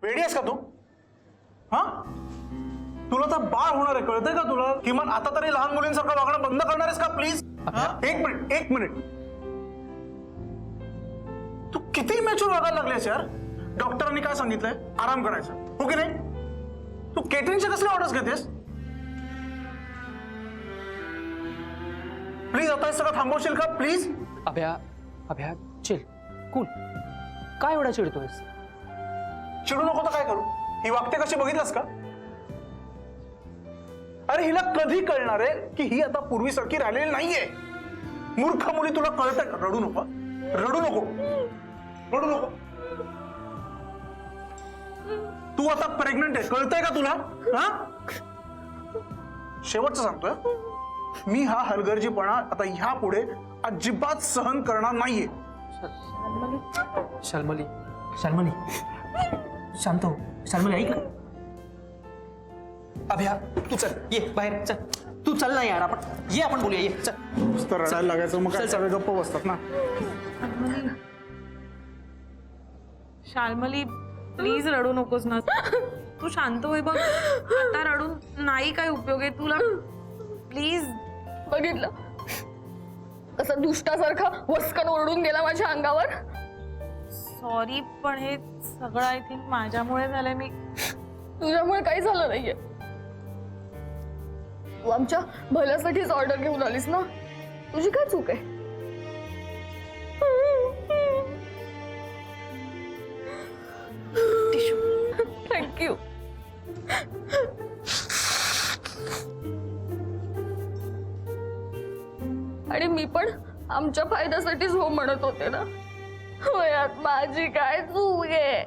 वेडी आहेस का तू? हा, तुला तर बाळ होणार आहे, कळतंय का तुला? किमान आता तरी लहान मुलींसारखं वागणं बंद करणार आहेस का प्लीज? एक मिनिट तू किती मॅच्युअर वागायला लागलेस यार. डॉक्टरांनी काय सांगितलंय? आराम करायचा, हो की नाही? तू केटरिंगच्या कसल्या ऑर्डर्स घेतेस? प्लीज आता हे सगळं थांबवशील का please? Abhya Abhya chill, cool. काय एवढा चिडतोयस? चिडू नको तर काय करू? ही वागते कशी बघितलंस का? अरे हिला कधी कळणार आहे की ही आता पूर्वीसारखी राहिलेली नाहीये. मूर्ख मुली, तुला कळतंय का? रडू नको, रडू नको, रडू नको. तू आता प्रेग्नंट आहे, कळतंय का तुला? हा, शेवटचं सांगतोय, मी हा हलगर्जीपणा आता ह्या पुढे अजिबात सहन करणार नाहीये. शाल्मली, शाल्मली, शांत हो. शाल्मली ऐक ना. अभ्या तू चल, ये बाहेर चल. तू चल ना यार, आपण बोलूया, ये चल. नुसतं रडायला लागायचं, मग काय सगळे गप्प बसतात ना. शाल्मली प्लीज रडू नकोस ना. तू शांत होई बघ. आता रडून नाही काय उपयोग आहे तुला. प्लीज. बघितलं कसं दुष्टासारखा वस्कन ओरडून गेला माझ्या अंगावर. सॉरी, पण हे सगळं आय थिंक माझ्यामुळे झालंय. मी तुझ्यामुळे काही झालं नाहीये. तू आमच्या भल्यासाठीच ऑर्डर घेऊन आलीस ना. तुझी काय चूक आहे? थँक्यू. आणि मी पण आमच्या फायद्यासाठीच हो म्हणत होते ना. होयात माझी काय चूक आहे?